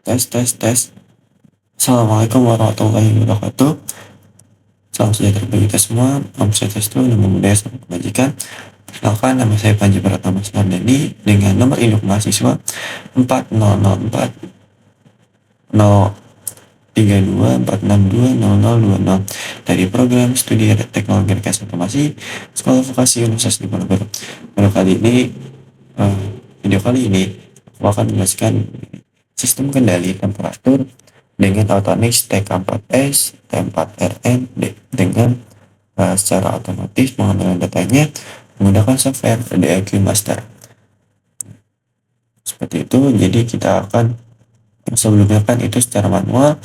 Tes. Assalamualaikum warahmatullahi wabarakatuh. Salam sejahtera bagi kita semua. Om Swastiastu, Namo Buddhaya, Salam Kebajikan. Perkenalkan, nama saya Panji Pratama Suardadi dengan nomor induk mahasiswa 4004032462000 dari program studi teknologi rekayasa otomasi Sekolah Vokasi Universitas Diponegoro. Video kali ini aku akan menjelaskan sistem kendali temperatur dengan Autonix TK4S, T4RN dengan secara otomatis pengambilan datanya menggunakan software DIQ Master. Seperti itu, jadi kita akan sebelumnya kan itu secara manual,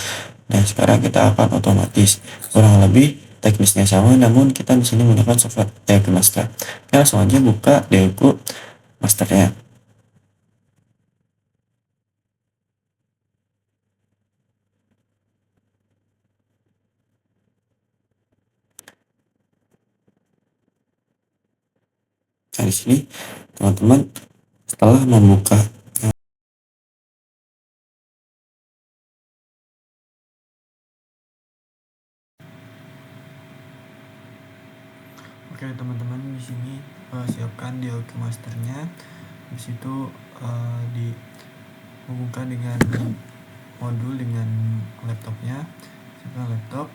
dan sekarang kita akan otomatis. Kurang lebih teknisnya sama, namun kita di sini menggunakan software DIQ Master. Ya, langsung aja buka DIQ Masternya. Nah, di sini teman-teman setelah membuka Oke teman-teman, di sini siapkan DIQ Masternya. Di situ dihubungkan dengan modul dengan laptopnya. Siapkan laptop.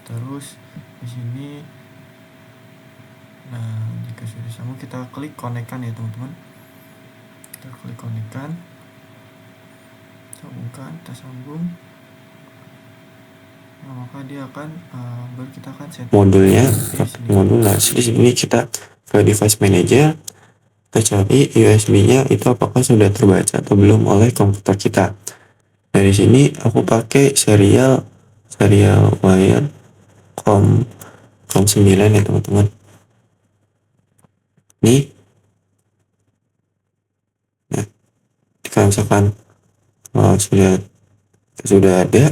Terus di sini, nah jika sudah sama kita klik konekkan ya teman-teman. Kita klik konekkan, sambungkan, kita sambung. Nah, maka dia akan baru kita akan set modulnya. Modul. Nah, di sini kita ke device manager, kita cari USB-nya itu apakah sudah terbaca atau belum oleh komputer kita. Dari sini aku pakai serial wire COM 9 ya teman-teman. Ini, nah, jika misalkan sudah ada,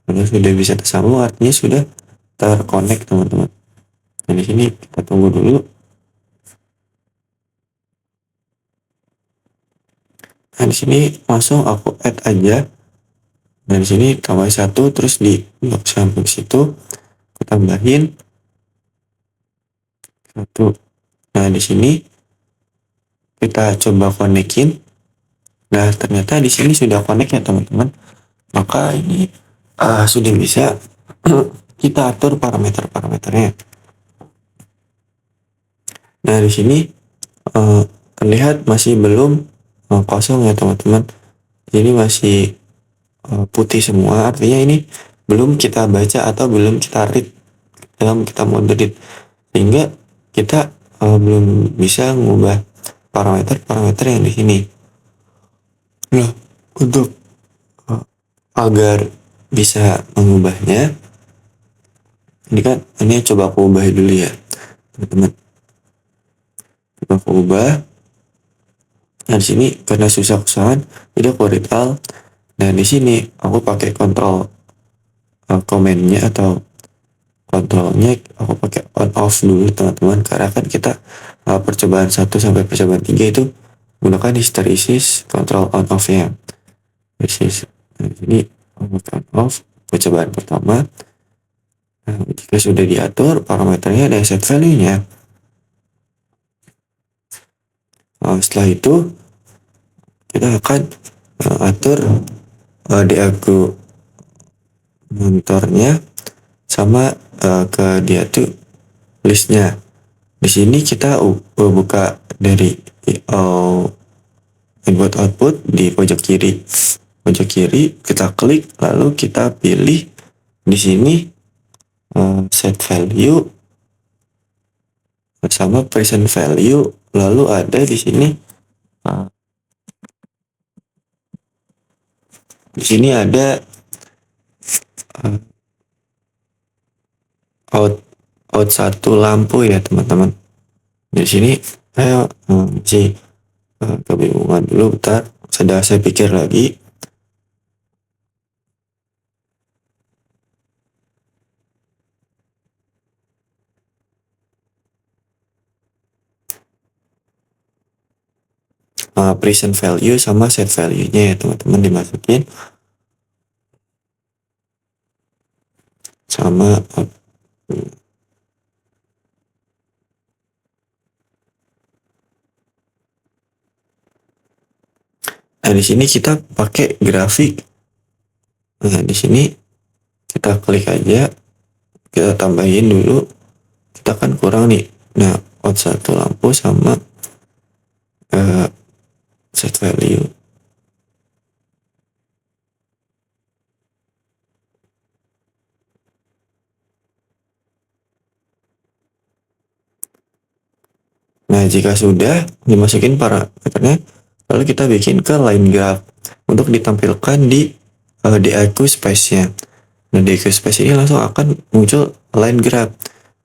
sudah bisa tersambung, artinya sudah terkonek teman-teman. Nah, di sini kita tunggu dulu. Nah, di sini langsung aku add aja. Nah, di sini tambah 1, terus di blok samping situ aku tambahin 1. Nah, di sini kita coba konekin. Nah, ternyata di sini sudah connect ya teman-teman. Maka ini sudah bisa kita atur parameternya. Nah, di sini terlihat masih belum kosong ya teman-teman. Jadi masih putih semua, artinya ini belum kita baca atau belum kita read dalam kita mode read, sehingga kita belum bisa mengubah parameter yang di sini. Nah, untuk agar bisa mengubahnya, ini coba aku ubah dulu ya teman-teman. Coba aku ubah. Nah, di sini karena susah-susahan jadi aku read all. Nah, di sini aku pakai kontrol command-nya atau kontrolnya aku pakai on off dulu teman-teman, karena kan kita percobaan 1 sampai percobaan 3 itu menggunakan hysteresis kontrol on off nya. Nah, ini on off percobaan pertama. Nah, jika sudah diatur parameternya dan set value nya, setelah itu kita akan atur DIQ monitornya sama ke dia tuh listnya. Di sini kita buka dari input output di pojok kiri. Kita klik, lalu kita pilih di sini set value sama present value, lalu ada di sini ada out 1 lampu ya teman-teman. Di sini saya masih kebingungan dulu, bentar, sedang saya pikir lagi. present value sama set value-nya ya teman-teman, dimasukin sama nah di sini kita pakai grafik. Nah di sini kita klik aja, kita tambahin dulu, kita kan kurang nih. Nah out 1 lampu sama set value. Nah jika sudah dimasukin parameternya, lalu kita bikin ke line graph untuk ditampilkan di DIQ space-nya. Nah DIQ space ini langsung akan muncul line graph.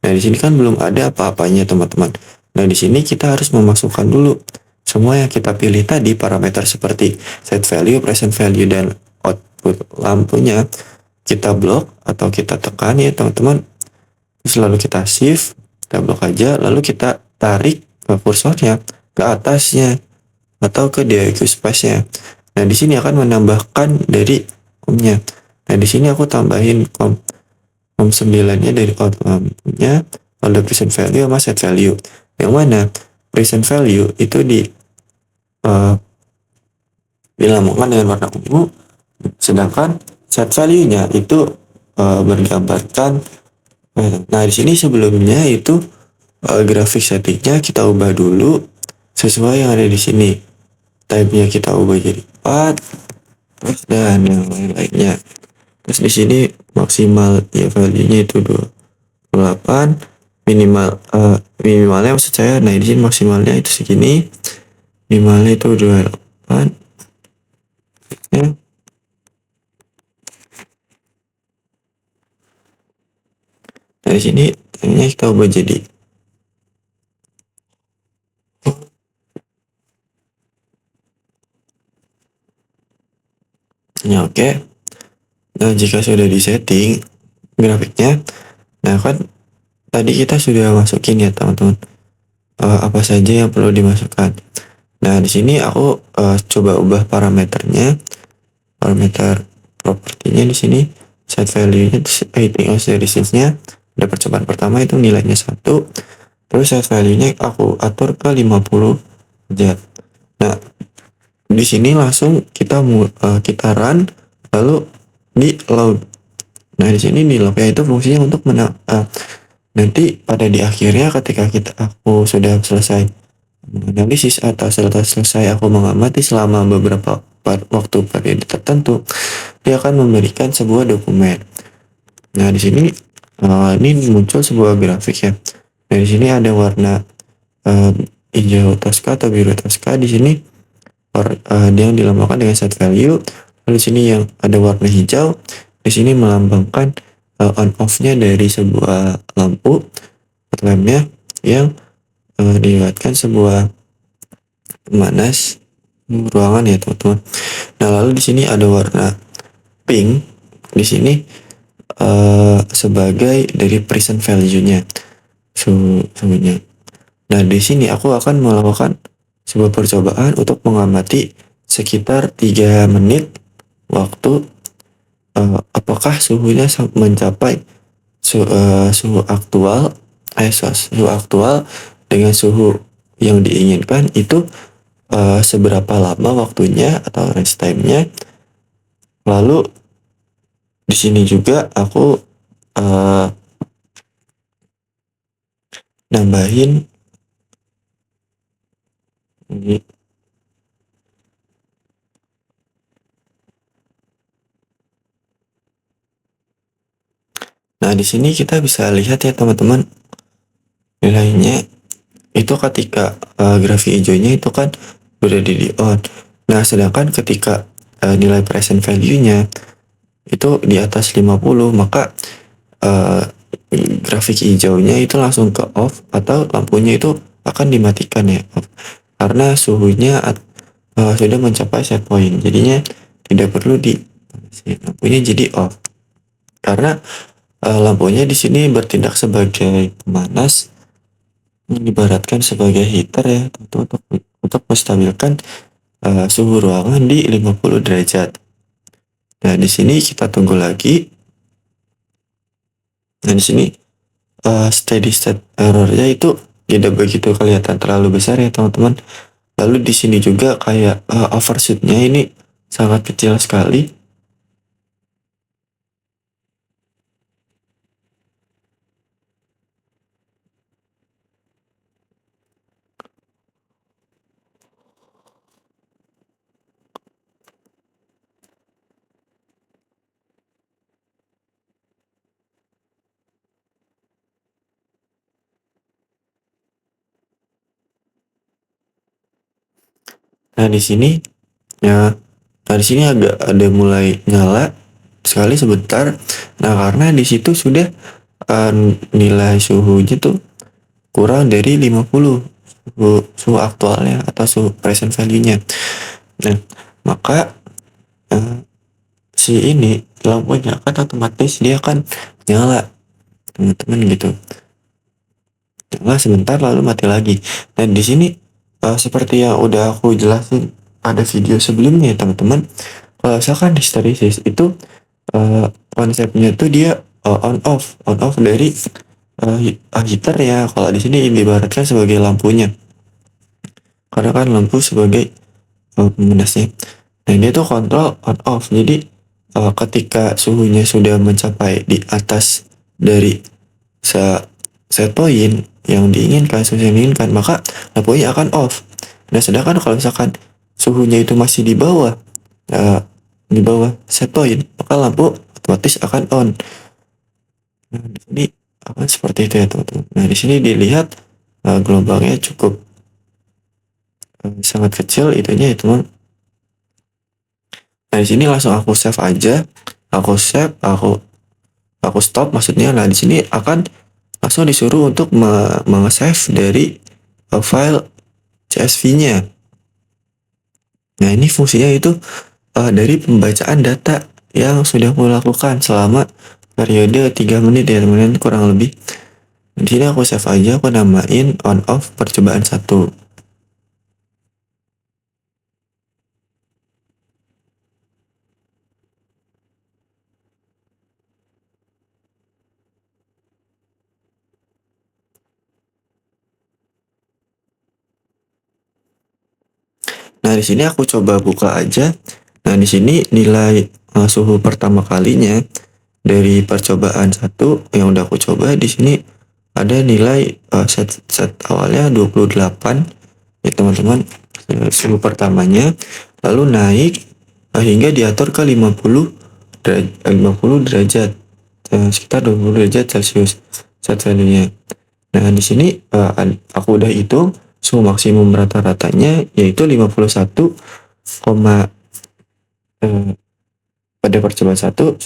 Nah di sini kan belum ada apa-apanya teman-teman. Nah di sini kita harus memasukkan dulu semua yang kita pilih tadi, parameter seperti set value, present value, dan output lampunya kita blok atau kita tekan ya teman-teman. Terus lalu kita shift, kita blok aja, lalu kita tarik ke kursornya ke atasnya atau ke DIQ space-nya. Nah di sini akan menambahkan dari komnya. Nah di sini aku tambahin kom 9-nya dari output-nya, lalu present value sama set value. Yang mana present value itu dilambangkan dengan warna ungu, sedangkan set value-nya itu bergambarkan. Nah di sini sebelumnya itu grafik settingnya kita ubah dulu sesuai yang ada di sini. Type-nya kita ubah jadi 4, terus dan yang lain-lainnya. Terus di sini maksimal ya value-nya itu 28, minimalnya maksud saya. Nah di sini maksimalnya itu segini, minimalnya itu 28 ya. Nah di sini time-nya kita ubah jadi ya, oke. Nah jika sudah disetting grafiknya, nah kan tadi kita sudah masukin ya teman-teman apa saja yang perlu dimasukkan. Nah di sini aku coba ubah parameternya, parameter propertinya di sini set value-nya, heating of series-nya, ada percobaan pertama itu nilainya 1, terus set value-nya aku atur ke 50 aja. Nah di sini langsung kita run, lalu di load. Nah di sini di load itu fungsinya untuk nanti pada di akhirnya ketika aku sudah selesai menganalisis atau selesai aku mengamati selama beberapa waktu periode tertentu, dia akan memberikan sebuah dokumen. Nah di sini ini muncul sebuah grafik ya. Nah di sini ada warna hijau Tosca atau biru Tosca di sini, dia yang dilambangkan dengan set value. Lalu sini yang ada warna hijau, di sini melambangkan on off-nya dari sebuah lampu lampnya yang dilihatkan sebuah pemanas ruangan ya teman-teman. Nah lalu di sini ada warna pink di sini sebagai dari present value-nya, suhunya. Nah di sini aku akan melakukan sebuah percobaan untuk mengamati sekitar 3 menit waktu apakah suhunya mencapai suhu aktual dengan suhu yang diinginkan itu seberapa lama waktunya atau range time-nya. Lalu di sini juga aku nambahin ini. Nah, di sini kita bisa lihat ya teman-teman, nilainya itu ketika grafik hijaunya itu kan berada di on. Nah, sedangkan ketika nilai present value-nya itu di atas 50, maka grafik hijaunya itu langsung ke off atau lampunya itu akan dimatikan ya, off. Karena suhunya sudah mencapai set point, jadinya tidak perlu lampunya jadi off. Karena lampunya di sini bertindak sebagai pemanas, ibaratkan sebagai heater ya, untuk menstabilkan suhu ruangan di 50 derajat. Nah, di sini kita tunggu lagi. Nah, di sini steady state errornya itu tidak begitu kelihatan terlalu besar ya teman-teman. Lalu di sini juga kayak overshootnya ini sangat kecil sekali. Nah, di sini ya, nah di sini ada mulai nyala sekali sebentar. Nah, karena di situ sudah nilai suhunya tuh kurang dari 50 suhu aktualnya atau suhu present value-nya. Nah, maka eh, si ini lampunya kan otomatis dia akan nyala teman-teman gitu, nyala sebentar lalu mati lagi. Dan di sini seperti yang udah aku jelasin pada video sebelumnya teman-teman, kalau misalkan hysteresis itu konsepnya tuh dia on off dari heater ya. Kalau di sini diibaratkan sebagai lampunya, karena kan lampu sebagai pemanasnya. Nah, ini tuh kontrol on off. Jadi ketika suhunya sudah mencapai di atas dari set point yang diinginkan, suhu yang diinginkan, maka lampunya akan off. Nah, sedangkan kalau misalkan suhunya itu masih uh, di bawah set point, maka lampu otomatis akan on. Nah, di sini akan seperti itu ya teman-teman. Nah, di sini dilihat gelombangnya cukup sangat kecil itunya ya teman. Nah, di sini langsung aku save aja. Aku save, aku stop maksudnya. Nah, di sini akan langsung disuruh untuk meng-save dari file CSV-nya. Nah, ini fungsinya itu dari pembacaan data yang sudah aku lakukan selama periode 3 menit ya teman-teman, kurang lebih. Di sini aku save aja, aku namain on off percobaan 1. Nah, di sini aku coba buka aja. Nah, di sini nilai suhu pertama kalinya dari percobaan 1 yang udah aku coba, di sini ada nilai set awalnya 28 ya teman-teman, suhu pertamanya, lalu naik hingga diatur ke 50 derajat, sekitar 20 derajat Celcius set value-nya. Nah, di sini aku udah hitung suhu maksimum rata-ratanya yaitu 51, eh, pada percobaan 1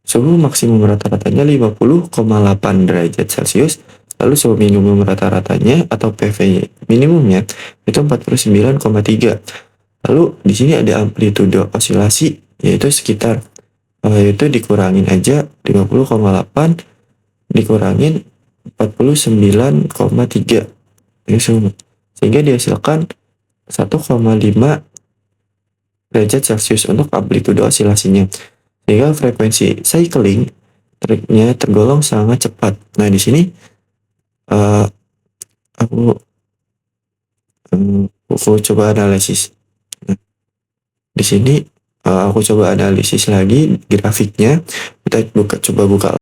suhu maksimum rata-ratanya 50,8 derajat Celcius, lalu suhu minimum rata-ratanya atau PV minimumnya itu 49,3. Lalu di sini ada amplitudo osilasi yaitu sekitar yaitu dikurangin aja 50,8 dikurangin 49,3 sehingga dihasilkan 1,5 derajat Celcius untuk amplitudo osilasinya. Sehingga frekuensi cycling triknya tergolong sangat cepat. Nah, di sini uh, aku coba analisis. Nah, di sini aku coba analisis lagi grafiknya. Kita coba buka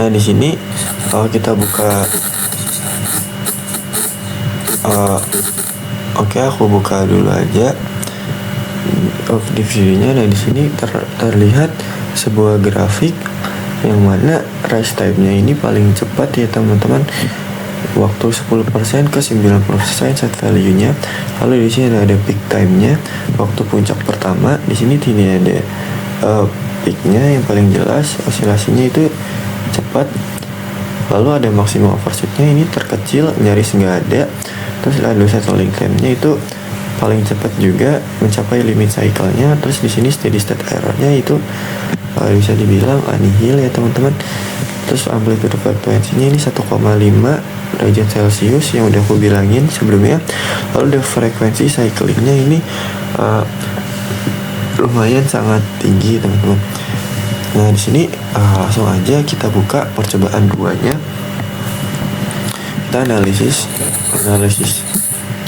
Nah, di sini kalau kita buka oke, aku buka dulu aja di videonya. Nah, di sini terlihat sebuah grafik yang mana rise time-nya ini paling cepat ya teman-teman, waktu 10% ke 90% set value-nya. Lalu di sini ada peak time-nya, waktu puncak pertama. Di sini tidak ada peak-nya yang paling jelas, osilasinya itu cepat. Lalu ada maksimum overshoot-nya, ini terkecil, nyaris nggak ada. Terus ada settling time-nya itu paling cepat juga, mencapai limit cycle-nya. Terus di sini steady state error-nya itu bisa dibilang nihil ya teman-teman. Terus amplitude frekuensinya ini 1,5 derajat Celcius yang udah aku bilangin sebelumnya. Lalu the frekuensi cycling-nya ini lumayan sangat tinggi teman-teman. Nah, di sini langsung aja kita buka percobaan 2-nya. Kita analisis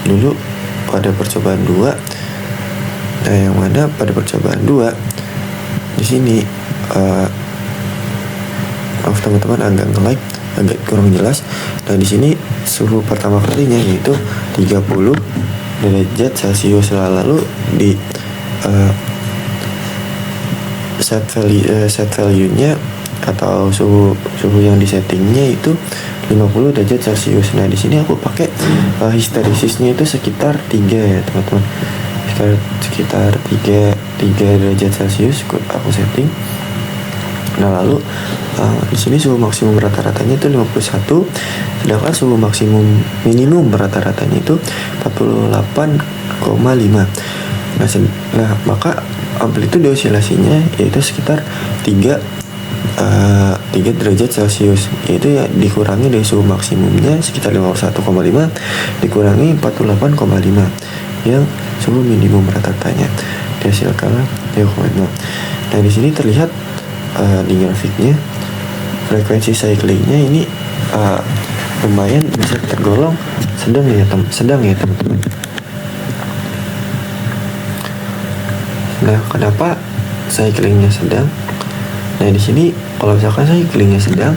dulu pada percobaan 2. Nah, yang mana pada percobaan 2 di sini teman-teman agak nge-lag, agak kurang jelas. Nah, di sini suhu pertama kalinya yaitu 30 derajat Celcius. Lalu di set value-nya atau suhu yang disettingnya itu 50 derajat Celcius. Nah, di sini aku pakai hysteresisnya itu sekitar 3 ya teman-teman. Sekitar 3 derajat Celcius aku setting. Nah, lalu di sini suhu maksimum rata-ratanya itu 51, sedangkan suhu maksimum minimum rata-ratanya itu 48,5. Nah, maka amplitude osilasinya yaitu sekitar 3 derajat Celcius, yaitu ya dikurangi dari suhu maksimumnya sekitar 51,5 dikurangi 48,5 yang suhu minimum rata-ratanya, dihasilkanlah 3,5. Nah, di sini terlihat di grafiknya frekuensi cyclingnya ini lumayan bisa tergolong sedang ya teman-teman. Nah, kenapa cyclingnya sedang? Nah, di sini kalau misalkan cyclingnya sedang,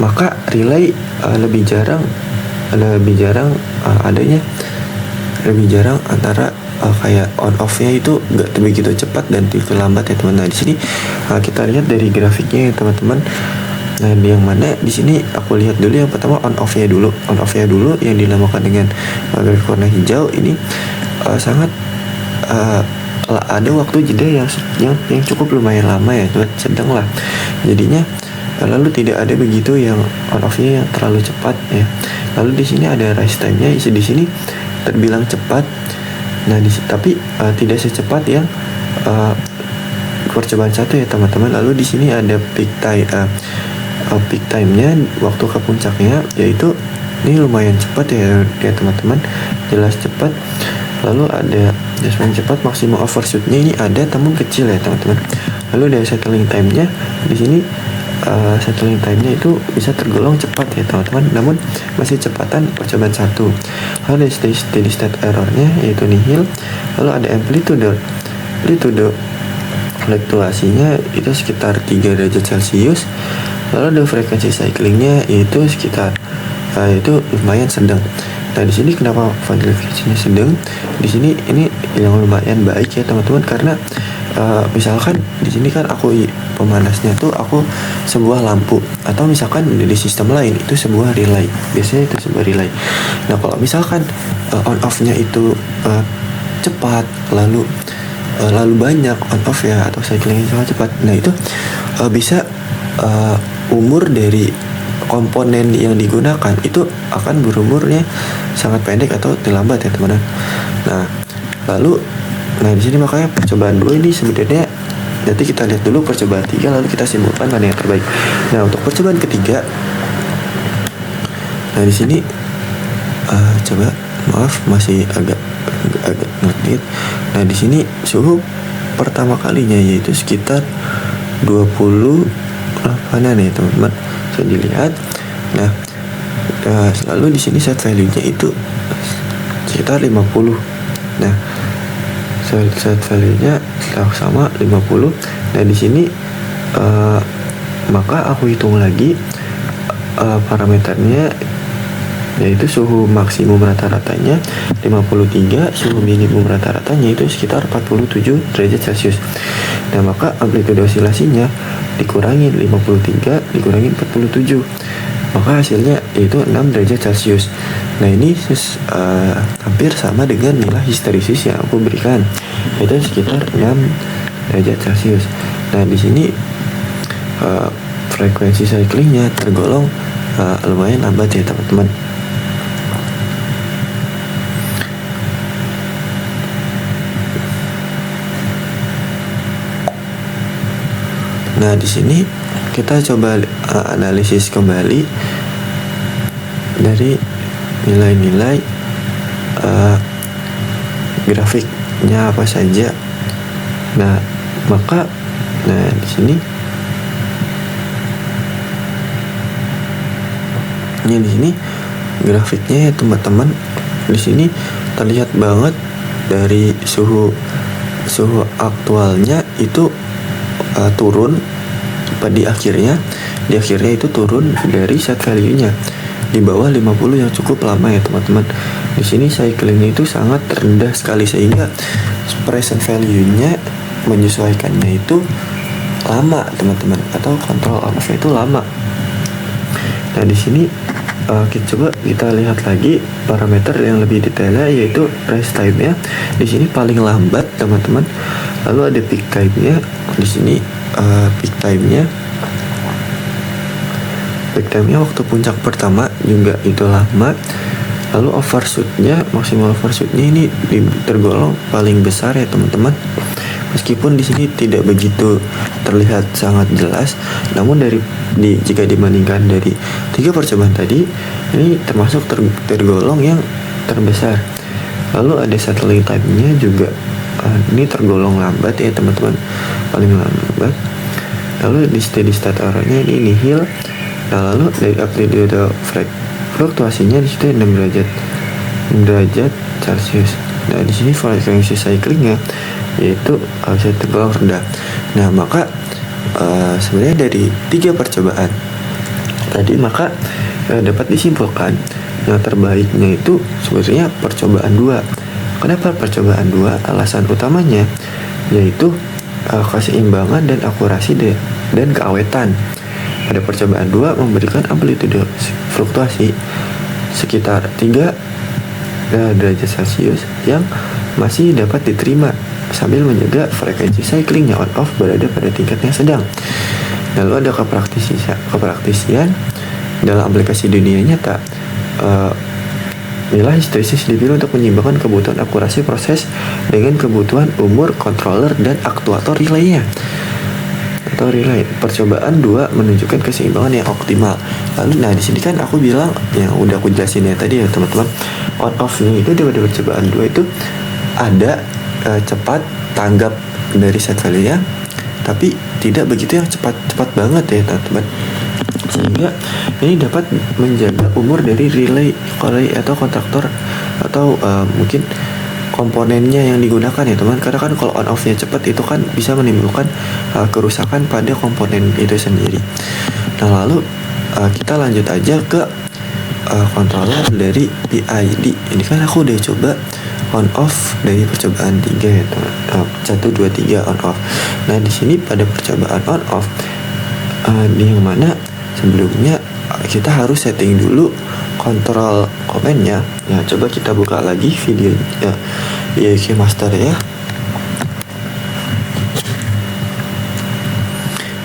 maka relay lebih jarang antara kayak on off-nya itu nggak begitu cepat dan begitu lambat ya teman. Nah, di sini kita lihat dari grafiknya ya teman-teman. Nah, yang mana di sini aku lihat dulu yang pertama on off-nya dulu yang dinamakan dengan grafik warna hijau ini sangat ada waktu jeda yang cukup lumayan lama ya, sedang lah jadinya. Lalu tidak ada begitu yang on off-nya yang terlalu cepat ya. Lalu di sini ada rise time-nya di sini terbilang cepat. Nah, tapi tidak secepat yang percobaan 1 ya teman-teman. Lalu di sini ada peak time-nya, waktu ke puncaknya, yaitu ini lumayan cepat ya teman-teman, jelas cepat. Lalu ada adjustment cepat, maksimum overshoot-nya ini ada namun kecil ya teman-teman. Lalu ada settling time-nya. Di sini settling time-nya itu bisa tergolong cepat ya teman-teman, namun masih cepatan percobaan 1. Lalu ada steady state error-nya yaitu nihil. Lalu ada amplitude fluktuasinya itu sekitar 3 derajat Celcius. Lalu ada frekuensi cycling-nya yaitu sekitar itu lumayan sedang. Nah, di sini kenapa frekuensinya sedang? Di sini ini yang lumayan baik ya teman-teman, karena misalkan di sini kan aku pemanasnya tuh aku sebuah lampu, atau misalkan di sistem lain itu sebuah relay, biasanya itu sebuah relay. Nah, kalau misalkan on off-nya itu cepat, lalu banyak on off ya, atau cycling sangat cepat, nah itu bisa umur dari komponen yang digunakan itu akan berumurnya sangat pendek atau terlambat ya teman-teman. Nah, di sini makanya percobaan 2 ini sebenarnya nanti kita lihat dulu percobaan 3, lalu kita simpulkan mana yang terbaik. Nah, untuk percobaan ketiga, nah di sini coba maaf masih agak ngedit. Nah, di sini suhu pertama kalinya yaitu sekitar 28-an ya teman-teman, bisa dilihat. Nah, lalu di sini set value-nya itu sekitar 50. Nah, set value-nya sama 50. Nah, di sini maka aku hitung lagi parameternya, yaitu suhu maksimum rata-ratanya 53, suhu minimum rata-ratanya itu sekitar 47 derajat Celcius. Nah, maka amplitude osilasinya dikurangin 53 dikurangin 47, maka hasilnya yaitu 6 derajat Celcius. Nah, ini hampir sama dengan nilai histeresis yang aku berikan, yaitu sekitar 6 derajat Celcius. Nah, di sini frekuensi cyclingnya tergolong lumayan lambat ya teman-teman. Nah, di sini kita coba analisis kembali dari nilai-nilai grafiknya apa saja. Nah, maka di sini grafiknya ya teman-teman. Di sini terlihat banget dari suhu aktualnya itu turun di akhirnya itu turun dari set value-nya di bawah 50 yang cukup lama ya teman-teman. Di sini cyclingnya itu sangat rendah sekali, sehingga present value-nya menyesuaikannya itu lama teman-teman, atau kontrol on off itu lama. Nah, di sini kita lihat lagi parameter yang lebih detailnya, yaitu rest time-nya. Di sini paling lambat teman-teman. Lalu ada peak time-nya. Di sini peak time-nya waktu puncak pertama juga itu lama. Lalu overshoot-nya, maksimal overshoot-nya ini tergolong paling besar ya teman-teman. Meskipun di sini tidak begitu terlihat sangat jelas, namun jika dibandingkan dari 3 percobaan tadi, ini termasuk tergolong yang terbesar. Lalu ada settling time-nya juga, ini tergolong lambat ya teman-teman, paling lambat. Lalu di steady state error-nya ini nihil. Nah, lalu dari amplitude fluktuasinya di situ 6 derajat Celcius. Nah, di sini frekuensi cyclingnya yaitu bisa tergolong rendah. Nah, maka sebenarnya dari 3 percobaan tadi, maka dapat disimpulkan yang terbaiknya itu sebetulnya percobaan 2. Kenapa percobaan 2? Alasan utamanya yaitu keseimbangan dan akurasi dan keawetan. Pada percobaan 2 memberikan amplitude fluktuasi sekitar 3 derajat Celcius yang masih dapat diterima sambil menjaga frekuensi cyclingnya on off berada pada tingkat yang sedang. Lalu ada kepraktisian dalam aplikasi dunia nyata. Nilai histeresis dipilih untuk menyeimbangkan kebutuhan akurasi proses dengan kebutuhan umur controller dan aktuator relaynya. Atau relay. Percobaan 2 menunjukkan keseimbangan yang optimal. Lalu di sini kan aku bilang yang udah aku jelasin ya tadi ya teman-teman, on off-nya itu di percobaan 2 itu ada cepat tanggap dari set value-nya, tapi tidak begitu yang cepat banget ya teman-teman, sehingga ini dapat menjaga umur dari relay atau kontaktor atau mungkin komponennya yang digunakan ya teman. Karena kan kalau on off-nya cepat itu kan bisa menimbulkan kerusakan pada komponen itu sendiri. Nah, lalu kita lanjut aja ke controller dari PID. Ini kan aku udah coba on off dari percobaan 3 ya teman. 1, 2, 3 on off. Nah, di sini pada percobaan on off di yang mana sebelumnya kita harus setting dulu kontrol komennya. Ya, coba kita buka lagi videonya IQ Master ya.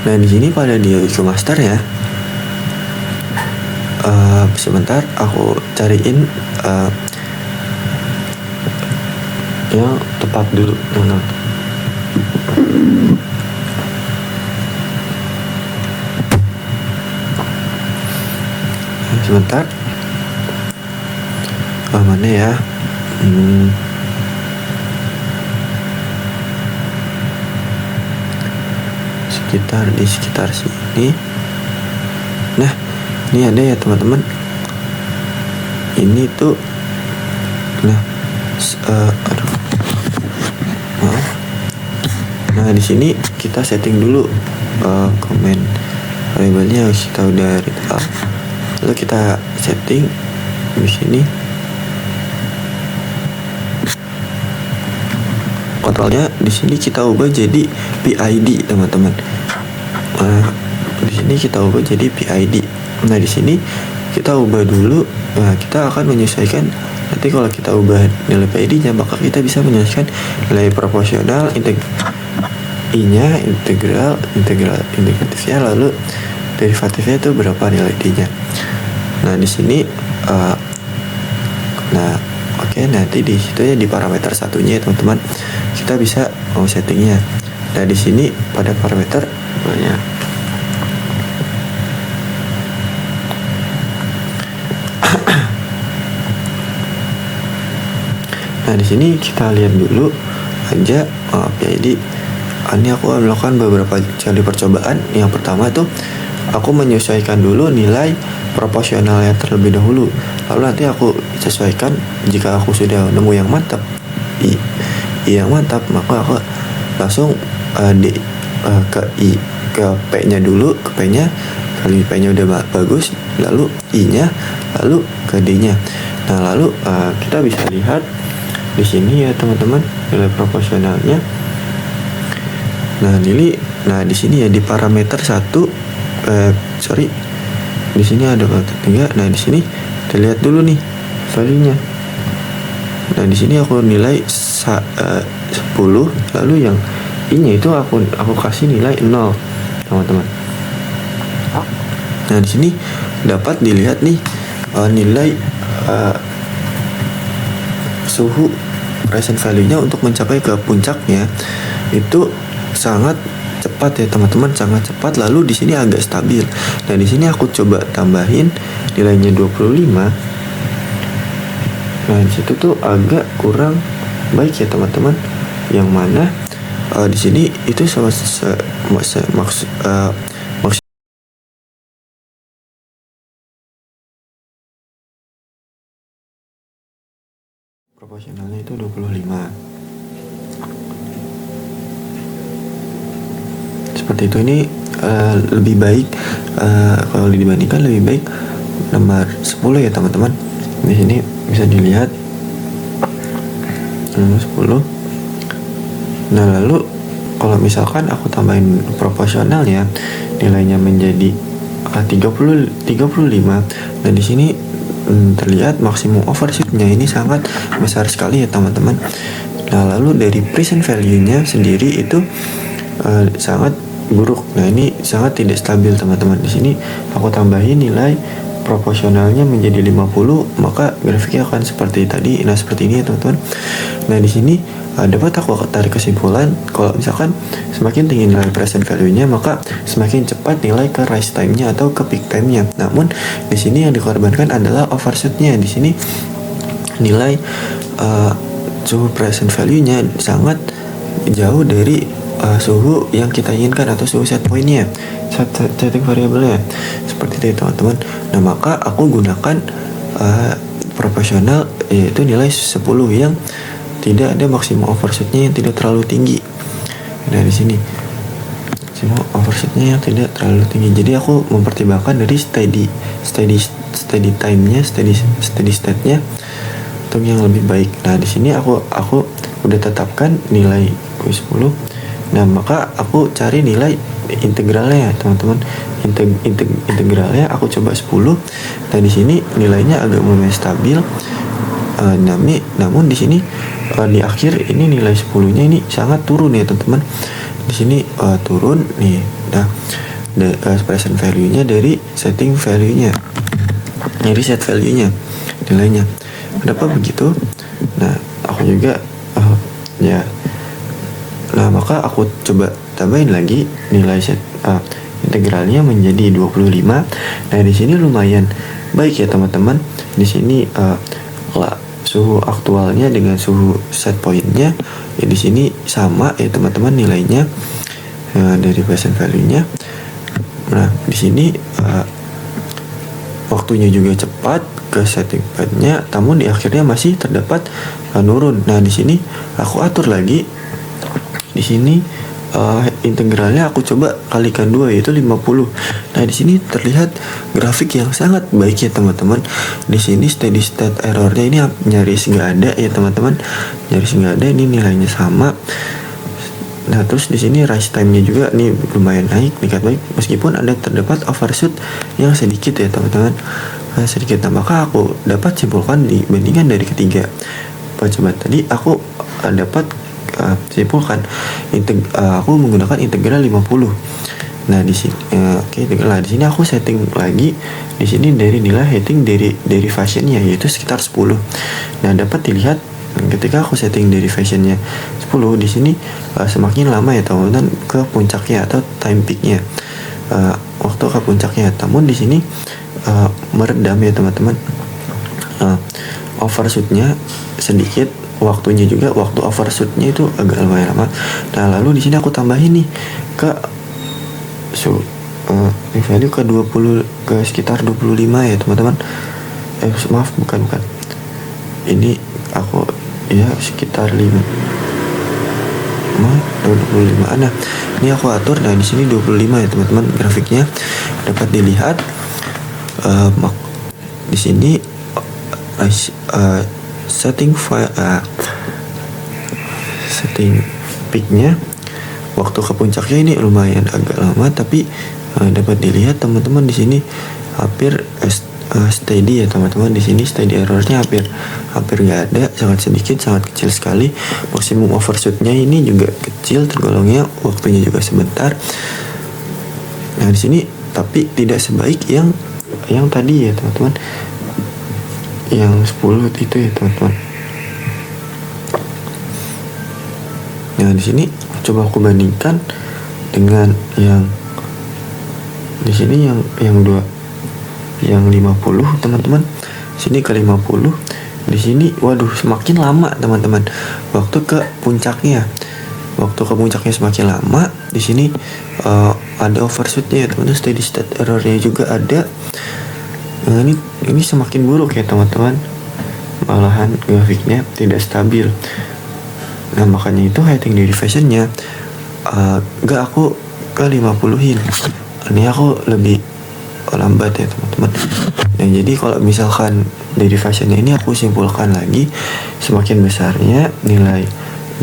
Nah, di sini pada di IQ Master ya. Sebentar aku cariin yang tepat dulu. Sebentar. Mana ya? Di sekitar sini. Nah, ini ada ya teman-teman. Ini tuh, nah, aduh, maaf. Nah, di sini kita setting dulu komen variabelnya kita udah read up, lalu kita setting di sini. Kontrolnya di sini kita ubah jadi PID teman-teman. Di sini kita ubah jadi PID. Nah di sini kita ubah dulu. Nah kita akan menyesuaikan. Nanti kalau kita ubah nilai PID-nya, maka kita bisa menyesuaikan nilai proporsional, I-nya, integratifnya, lalu derivatifnya itu berapa nilai D-nya. Nah di sini, nanti di situ ya di parameter satunya teman-teman kita bisa mau settingnya. Nah di sini pada parameter banyak. Nah di sini kita lihat dulu aja PID. Ini aku melakukan beberapa kali percobaan. Yang pertama tuh aku menyesuaikan dulu nilai proporsionalnya terlebih dahulu, lalu nanti aku sesuaikan. Jika aku sudah nemu yang mantap, I yang mantap, maka aku langsung ke P nya dulu, ke P nya. Kali P nya udah bagus, lalu I nya, lalu ke D nya. Nah lalu kita bisa lihat di sini ya teman-teman nilai proporsionalnya. Nah di sini ya di parameter 1, di sini ada parameter 3. Nah di sini kita lihat dulu nih value-nya. Nah di sini aku nilai 10, lalu yang I-nya itu aku kasih nilai 0 teman-teman. Nah di sini dapat dilihat nih nilai suhu present value-nya untuk mencapai ke puncaknya itu sangat cepat ya teman-teman, sangat cepat. Lalu di sini agak stabil. Nah di sini aku coba tambahin nilainya 25. Nah di situ tuh agak kurang baik ya teman-teman. Yang mana di sini itu maksud proporsionalnya itu 25. Seperti itu. Ini lebih baik kalau dibandingkan lebih baik nomor 10 ya teman-teman. Di sini bisa dilihat nomor 10. Nah lalu kalau misalkan aku tambahin proporsionalnya, nilainya menjadi 35. Dan di sini terlihat maksimum overshootnya ini sangat besar sekali ya teman-teman. Nah lalu dari present value-nya sendiri itu sangat buruk. Nah ini sangat tidak stabil teman-teman. Di sini aku tambahin nilai proporsionalnya menjadi 50, maka grafiknya akan seperti tadi. Nah seperti ini ya teman-teman. Nah di sini dapat aku tarik kesimpulan kalau misalkan semakin tinggi nilai present value-nya, maka semakin cepat nilai ke rise time-nya atau ke peak time-nya. Namun di sini yang dikorbankan adalah overshoot-nya. Di sini nilai suhu present value-nya sangat jauh dari suhu yang kita inginkan atau suhu set point-nya, setting variabelnya. Seperti itu teman-teman. Nah maka aku gunakan proporsional, yaitu nilai 10 yang tidak ada maksimum overshoot-nya yang tidak terlalu tinggi. Nah di sini maksimum overshoot-nya yang tidak terlalu tinggi. Jadi aku mempertimbangkan dari steady time-nya, steady state-nya untuk yang lebih baik. Nah di sini aku udah tetapkan nilai 10. Nah maka aku cari nilai integralnya teman-teman. Integralnya aku coba 10. Nah di sini nilainya agak mulai stabil. Namun di sini di akhir ini nilai 10-nya ini sangat turun ya teman-teman. Di sini turun nih. Nah present value-nya dari setting value-nya, dari set value-nya nilainya. Kenapa begitu? Nah aku juga Nah maka aku coba tambahin lagi nilai integralnya menjadi 25. Nah di sini lumayan baik ya teman-teman. Di sini suhu aktualnya dengan suhu set pointnya ya di sini sama ya teman-teman nilainya dari present value-nya. Nah di sini waktunya juga cepat ke setting point-nya, namun di akhirnya masih terdapat nurun. Nah di sini aku atur lagi. Di sini integralnya aku coba kalikan 2 yaitu 50. Nah, di sini terlihat grafik yang sangat baik ya teman-teman. Di sini steady state errornya ini nyaris nggak ada ya teman-teman. Nyaris nggak ada, ini nilainya sama. Nah, terus di sini rise time-nya juga nih lumayan naik, tingkat baik meskipun ada terdapat overshoot yang sedikit ya teman-teman. Sedikit. Nah, maka aku dapat simpulkan dibandingkan dari ketiga percobaan tadi, aku dapat simpulkan aku menggunakan integral 50. Nah, di sini integral di sini aku setting lagi di sini dari nilai heading dari derivationnya yaitu sekitar 10. Nah, dapat dilihat ketika aku setting derivationnya 10 di sini semakin lama ya teman-teman ke puncaknya atau time peaknya, waktu ke puncaknya. Namun di sini meredam ya teman-teman, overshootnya sedikit, waktunya juga waktu overshootnya itu agak lumayan lama. Nah, lalu di sini aku tambahin nih ke value ke 20 ke sekitar 25 ya teman-teman. Maaf, bukan ini aku ya sekitar 25. Nah, ini aku atur. Nah, di sini 25 ya teman-teman, grafiknya dapat dilihat. Di sini setting peaknya waktu ke puncaknya ini lumayan agak lama, tapi dapat dilihat teman-teman di sini hampir steady ya teman-teman. Di sini steady errornya hampir nggak ada, sangat sedikit, sangat kecil sekali. Maksimum overshootnya ini juga kecil tergolongnya, waktunya juga sebentar. Nah, di sini tapi tidak sebaik yang tadi ya teman-teman, yang 10 itu ya teman-teman. Nah, di sini coba aku bandingkan dengan yang di sini yang 50 teman-teman. Sini ke 50. Di sini waduh semakin lama teman-teman. Waktu ke puncaknya semakin lama. Di sini ada overshootnya ya teman-teman, steady state errornya juga ada. Nah, ini semakin buruk ya teman-teman, malahan grafiknya tidak stabil. Nah, makanya itu heading derivationnya gak aku ke 50-in. Ini aku lebih lambat ya teman-teman. Nah, jadi kalau misalkan derivationnya ini aku simpulkan lagi, semakin besarnya nilai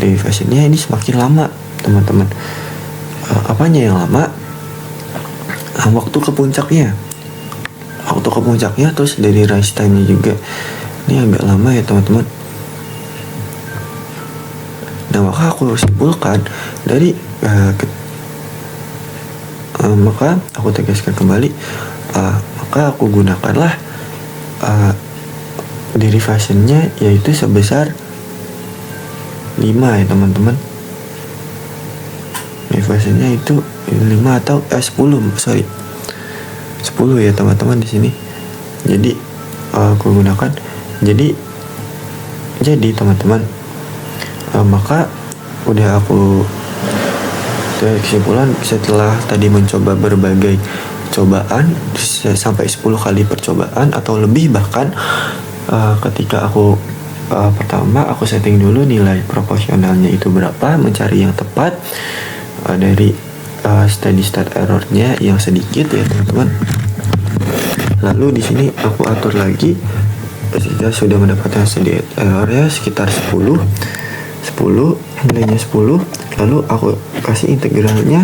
derivationnya ini semakin lama teman-teman. Apanya yang lama? Waktu ke puncaknya, terus dari rise time-nya juga ini agak lama ya teman-teman. Nah, maka aku simpulkan dari maka aku tegaskan kembali, maka aku gunakanlah derivationnya yaitu sebesar 5 ya teman-teman. Derivationnya itu 5 atau 10 ya teman-teman di sini. Jadi aku gunakan jadi teman-teman, maka udah aku kesimpulan setelah tadi mencoba berbagai cobaan sampai 10 kali percobaan atau lebih bahkan. Ketika aku pertama aku setting dulu nilai proporsionalnya itu berapa, mencari yang tepat dari steady state errornya yang sedikit ya teman-teman. Lalu di sini aku atur lagi ketika sudah mendapatkan steady errornya sekitar 10 nilainya 10, lalu aku kasih integralnya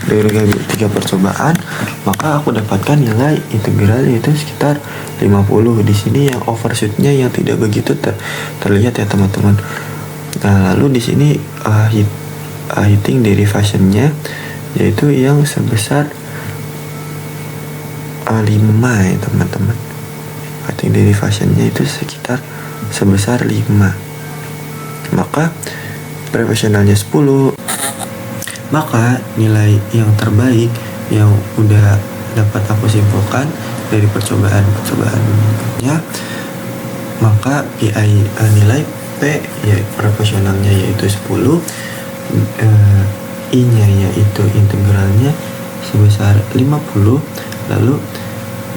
dari 3 percobaan, maka aku dapatkan nilai integralnya itu sekitar 50. Di sini yang overshootnya yang tidak begitu terlihat ya teman-teman. Nah, lalu di sini heading derivationnya yaitu yang sebesar 5 ya teman-teman. Heading derivationnya itu sekitar sebesar 5. Maka profesionalnya 10. Maka nilai yang terbaik yang udah dapat aku simpulkan dari percobaan-percobaannya, maka PI nilai P ya profesionalnya yaitu 10, I-nya yaitu integralnya sebesar 50, lalu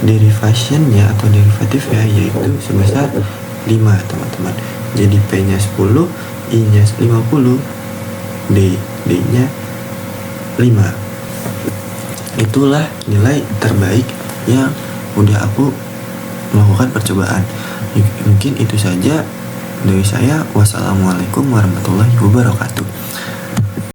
derivationnya atau derivatifnya yaitu sebesar 5 teman-teman. Jadi P-nya 10, I-nya 50, D-nya Itulah nilai terbaik yang udah aku melakukan percobaan. Mungkin itu saja dari saya. Wassalamualaikum warahmatullahi wabarakatuh.